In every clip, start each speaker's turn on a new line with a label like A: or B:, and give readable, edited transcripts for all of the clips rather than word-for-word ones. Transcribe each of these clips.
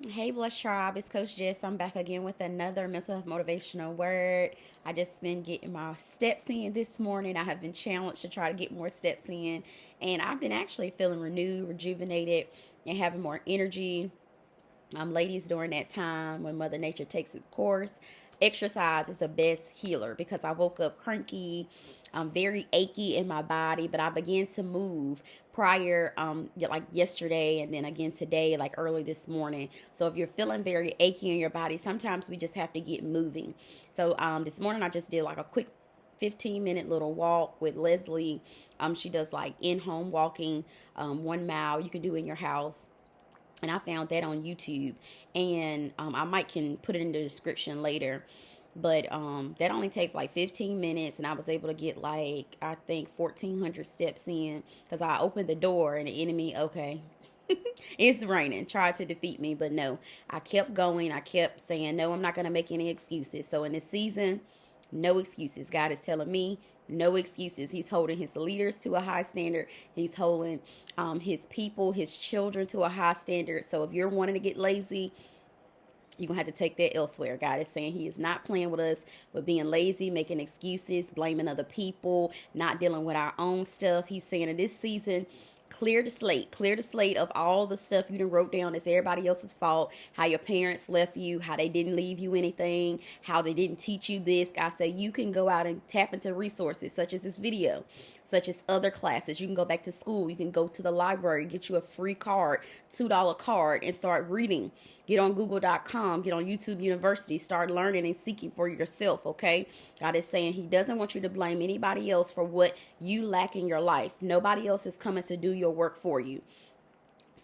A: Hey, Bless Tribe, it's Coach Jess. I'm back again with another mental health motivational word. I just been getting my steps in this morning. I have been challenged to try to get more steps in, and I've been actually feeling renewed, rejuvenated, and having more energy. Ladies, during that time when Mother Nature takes its course, exercise is the best healer because I woke up cranky, very achy in my body, but I began to move prior, like yesterday and then again today, like early this morning. So if you're feeling very achy in your body, sometimes we just have to get moving. So this morning I just did like a quick 15-minute little walk with Leslie. She does like in-home walking, 1 mile you can do in your house, and I found that on YouTube, and I might can put it in the description later. But that only takes like 15 minutes, and I was able to get like I think 1,400 steps in because I opened the door and the enemy, okay, it's raining, tried to defeat me, but no, I kept going. I kept saying no, I'm not gonna make any excuses. So in this season, no excuses. God is telling me no excuses. He's holding his leaders to a high standard. He's holding his people, his children to a high standard. So if you're wanting to get lazy, you're going to have to take that elsewhere. God is saying he is not playing with us with being lazy, making excuses, blaming other people, not dealing with our own stuff. He's saying in this season, clear the slate of all the stuff you done wrote down as everybody else's fault, how your parents left you, how they didn't leave you anything, how they didn't teach you this. I say you can go out and tap into resources such as this video, such as other classes. You can go back to school. You can go to the library, get you a free card, $2 card, and start reading. Get on google.com, get on YouTube University, start learning and seeking for yourself, okay? God is saying he doesn't want you to blame anybody else for what you lack in your life. Nobody else is coming to do your work for you.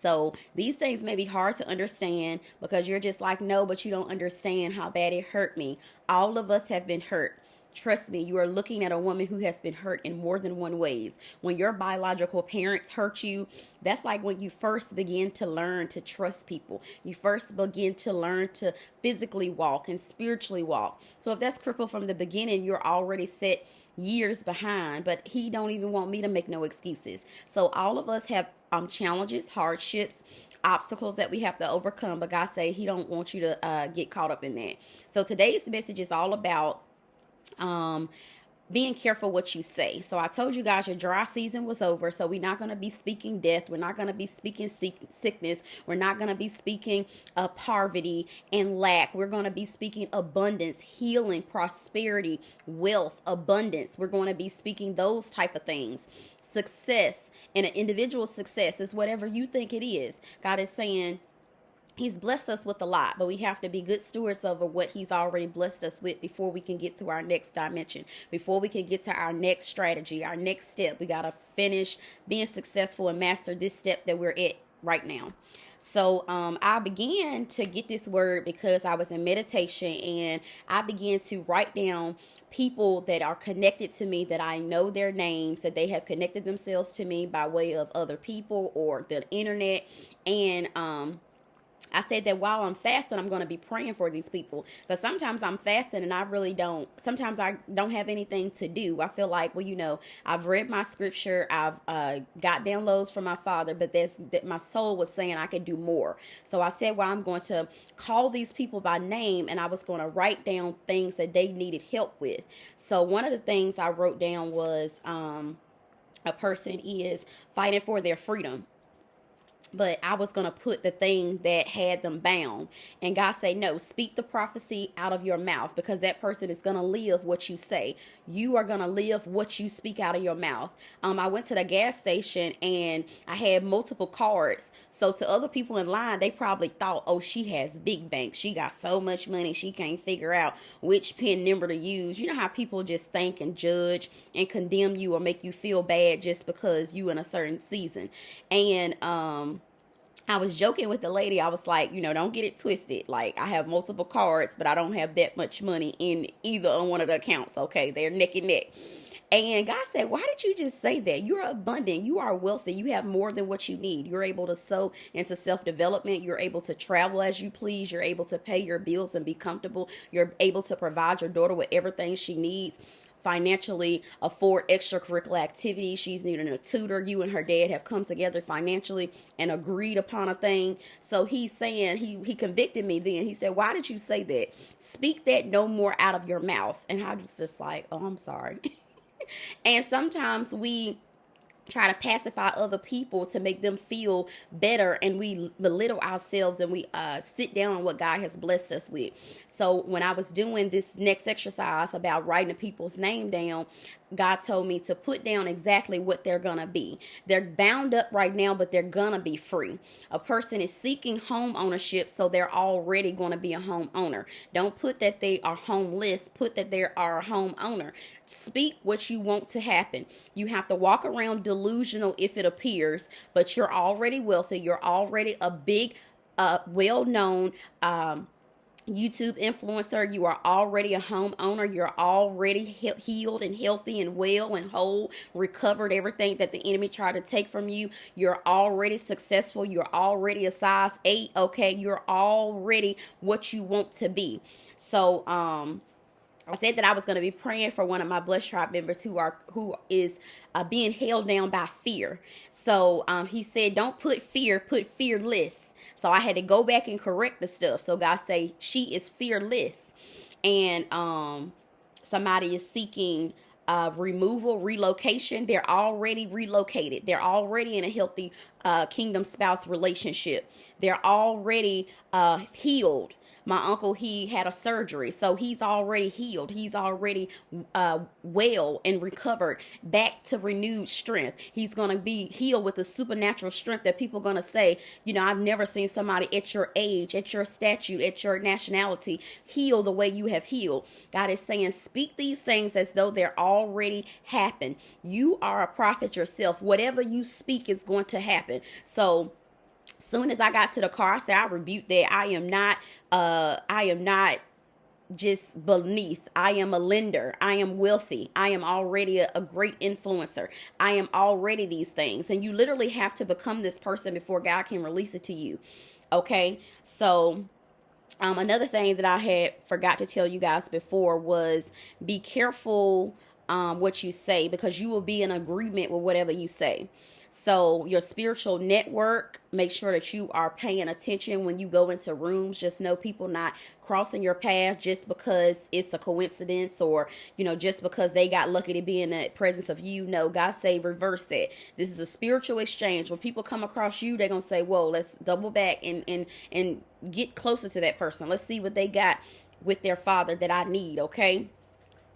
A: So these things may be hard to understand because you're just like, no, but you don't understand how bad it hurt me. All of us have been hurt. Trust me, you are looking at a woman who has been hurt in more than one ways. When your biological parents hurt you, that's like when you first begin to learn to trust people. You first begin to learn to physically walk and spiritually walk. So if that's crippled from the beginning, you're already set years behind, but he don't even want me to make no excuses. So all of us have challenges, hardships, obstacles that we have to overcome, but God say he don't want you to get caught up in that. So today's message is all about being careful what you say. So I told you guys your dry season was over. So we're not going to be speaking death. We're not going to be speaking sickness. We're not going to be speaking poverty and lack. We're going to be speaking abundance, healing, prosperity, wealth, abundance. We're going to be speaking those type of things. Success, and an individual success is whatever you think it is. God is saying he's blessed us with a lot, but we have to be good stewards over what he's already blessed us with before we can get to our next dimension, before we can get to our next strategy, our next step. We got to finish being successful and master this step that we're at right now. So I began to get this word because I was in meditation and I began to write down people that are connected to me, that I know their names, that they have connected themselves to me by way of other people or the internet. And I said that while I'm fasting, I'm going to be praying for these people. Because sometimes I'm fasting and I really don't. Sometimes I don't have anything to do. I feel like, well, I've read my scripture. I've got downloads from my Father. But that my soul was saying I could do more. So I said, well, I'm going to call these people by name. And I was going to write down things that they needed help with. So one of the things I wrote down was a person is fighting for their freedom. But I was going to put the thing that had them bound. And God said, no, speak the prophecy out of your mouth, because that person is going to live what you say. You are going to live what you speak out of your mouth. I went to the gas station and I had multiple cards. So to other people in line, they probably thought, oh, she has big bank. She got so much money. She can't figure out which PIN number to use. You know how people just think and judge and condemn you or make you feel bad just because you in a certain season. And I was joking with the lady. I was like, don't get it twisted. Like, I have multiple cards, but I don't have that much money in either on one of the accounts. Okay, they're neck and neck. And God said, why did you just say that? You're abundant. You are wealthy. You have more than what you need. You're able to sow into self-development. You're able to travel as you please. You're able to pay your bills and be comfortable. You're able to provide your daughter with everything she needs financially afford extracurricular activities. She's needing a tutor. You and her dad have come together financially and agreed upon a thing. So he's saying, he convicted me then. He said, why did you say that? Speak that no more out of your mouth. And I was just like, oh, I'm sorry. And sometimes we try to pacify other people to make them feel better, and we belittle ourselves, and we sit down on what God has blessed us with. So when I was doing this next exercise about writing people's name down, God told me to put down exactly what they're gonna be. They're bound up right now, but they're gonna be free. A person is seeking home ownership, so they're already gonna be a home owner. Don't put that they are homeless, put that they are a home owner. Speak what you want to happen. You have to walk around delusional if it appears, but you're already wealthy. You're already a big, well-known YouTube influencer. You are already a homeowner. You're already healed and healthy and well and whole, recovered everything that the enemy tried to take from you. You're already successful. You're already a size 8. Okay. You're already what you want to be. So, I said that I was going to be praying for one of my Blessed Tribe members who is being held down by fear. So, he said, don't put fear, put fearless. So I had to go back and correct the stuff. So God say she is fearless. And somebody is seeking removal, relocation. They're already relocated. They're already in a healthy kingdom spouse relationship. They're already healed. My uncle, he had a surgery, so he's already healed. He's already well and recovered, back to renewed strength. He's going to be healed with the supernatural strength that people are going to say, you know, I've never seen somebody at your age, at your stature, at your nationality heal the way you have healed. God is saying, speak these things as though they're already happened. You are a prophet yourself. Whatever you speak is going to happen. So, soon as I got to the car, I said, I rebuke that. I am not just beneath. I am a lender. I am wealthy. I am already a great influencer. I am already these things. And you literally have to become this person before God can release it to you. Okay. So, another thing that I had forgot to tell you guys before was be careful, what you say, because you will be in agreement with whatever you say. So your spiritual network, make sure that you are paying attention when you go into rooms. Just know people not crossing your path just because it's a coincidence, or, you know, just because they got lucky to be in the presence of you. No, God say reverse that. This is a spiritual exchange. When people come across you, they're going to say, whoa, let's double back and get closer to that person. Let's see what they got with their father that I need. Okay.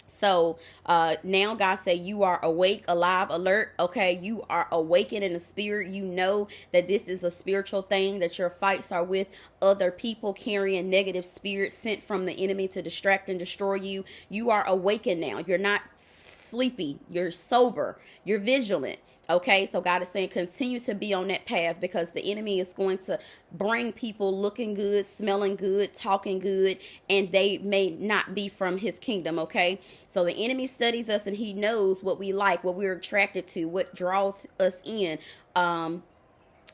A: So now God say you are awake, alive, alert. Okay, you are awakened in the spirit. You know that this is a spiritual thing, that your fights are with other people carrying negative spirits sent from the enemy to distract and destroy you. You are awakened now. You're not sleepy. You're sober. You're vigilant. Okay, so God is saying continue to be on that path, because the enemy is going to bring people looking good, smelling good, talking good, and they may not be from his kingdom. Okay, so the enemy studies us, and he knows what we like, what we're attracted to, what draws us in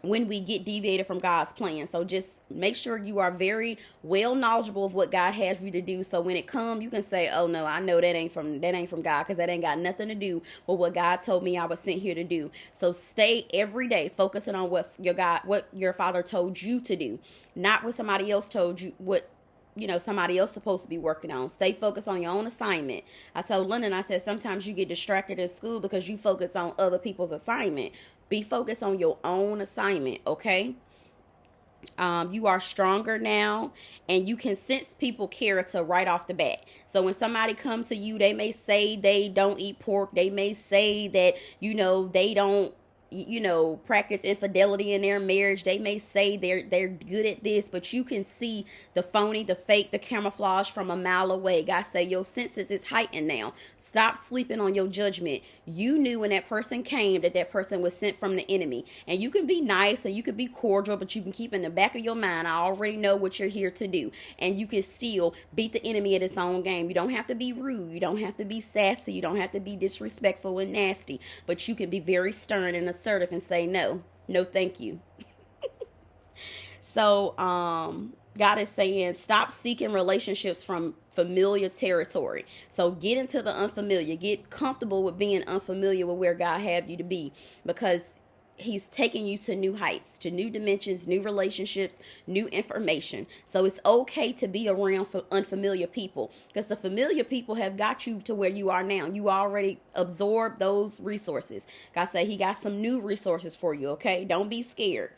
A: when we get deviated from God's plan. So just make sure you are very well knowledgeable of what God has for you to do. So when it comes, you can say, oh no, I know that ain't from God, because that ain't got nothing to do with what God told me I was sent here to do. So stay every day focusing on what your father told you to do, not what somebody else told you, what somebody else supposed to be working on. Stay focused on your own assignment. I told London, I said, sometimes you get distracted in school because you focus on other people's assignment. Be focused on your own assignment, okay? You are stronger now, and you can sense people character right off the bat. So when somebody comes to you, they may say they don't eat pork. They may say that, they don't, practice infidelity in their marriage. They may say they're good at this, but you can see the phony, the fake, the camouflage from a mile away. God say your senses is heightened now. Stop sleeping on your judgment. You knew when that person came that person was sent from the enemy. And you can be nice and you can be cordial, but you can keep in the back of your mind, I already know what you're here to do. And you can still beat the enemy at his own game. You don't have to be rude. You don't have to be sassy. You don't have to be disrespectful and nasty, but you can be very stern and assertive and say no, thank you. So, God is saying, stop seeking relationships from familiar territory. So get into the unfamiliar. Get comfortable with being unfamiliar with where God have you to be, because he's taking you to new heights, to new dimensions, new relationships, new information. So it's okay to be around unfamiliar people, because the familiar people have got you to where you are now. You already absorbed those resources. God say he got some new resources for you, okay? Don't be scared.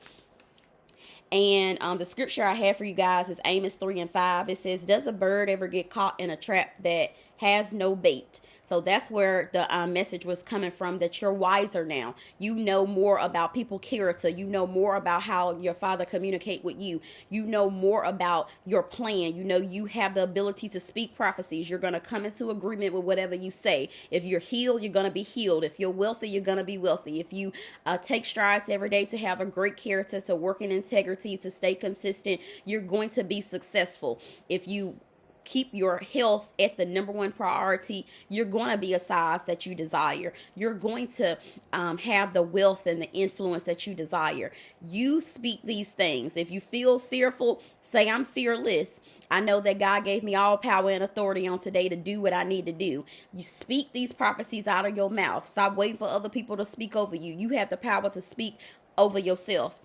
A: And the scripture I have for you guys is Amos 3:5. It says, does a bird ever get caught in a trap that has no bait? So that's where the message was coming from, that you're wiser now. You know more about people's character. You know more about how your father communicate with you. You know more about your plan. You know you have the ability to speak prophecies. You're going to come into agreement with whatever you say. If you're healed, you're going to be healed. If you're wealthy, you're going to be wealthy. If you take strides every day to have a great character, to work in integrity, to stay consistent, you're going to be successful. If you keep your health at the number one priority, you're going to be a size that you desire. You're going to have the wealth and the influence that you desire. You speak these things. If you feel fearful, say, I'm fearless. I know that God gave me all power and authority on today to do what I need to do. You speak these prophecies out of your mouth. Stop waiting for other people to speak over you. You have the power to speak over yourself.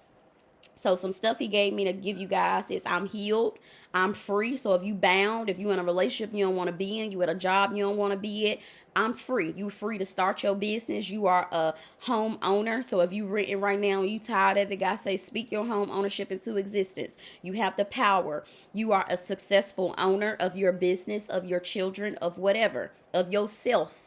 A: So some stuff he gave me to give you guys is, I'm healed, I'm free. So if you bound, if you're in a relationship you don't want to be in, you at a job you don't want to be at, I'm free. You're free to start your business. You are a home owner. So if you're written right now and you tired of it, God say, speak your home ownership into existence. You have the power. You are a successful owner of your business, of your children, of whatever, of yourself.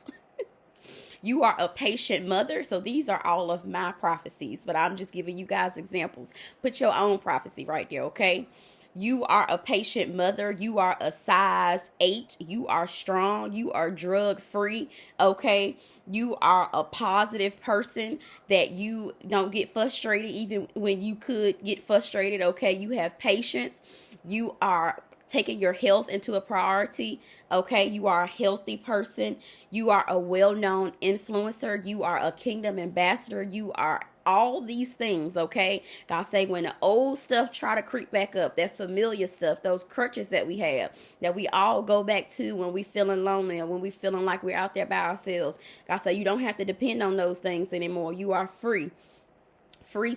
A: You are a patient mother. So these are all of my prophecies, but I'm just giving you guys examples. Put your own prophecy right there, okay? You are a patient mother. You are a size 8. You are strong. You are drug free, okay? You are a positive person, that you don't get frustrated even when you could get frustrated, okay? You have patience. You are taking your health into a priority, okay? You are a healthy person. You are a well-known influencer. You are a kingdom ambassador. You are all these things, okay? God say, when the old stuff try to creep back up, that familiar stuff, those crutches that we have, that we all go back to when we feeling lonely or when we feeling like we're out there by ourselves. God say, you don't have to depend on those things anymore. You are free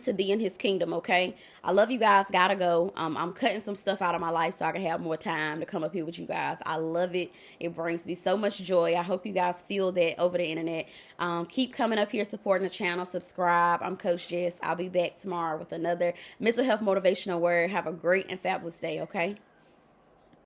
A: to be in his kingdom, okay? I love you guys. Gotta go. I'm cutting some stuff out of my life so I can have more time to come up here with you guys. I love it. It brings me so much joy. I hope you guys feel that over the internet. Keep coming up here, supporting the channel. Subscribe. I'm Coach Jess. I'll be back tomorrow with another mental health motivational word. Have a great and fabulous day, okay?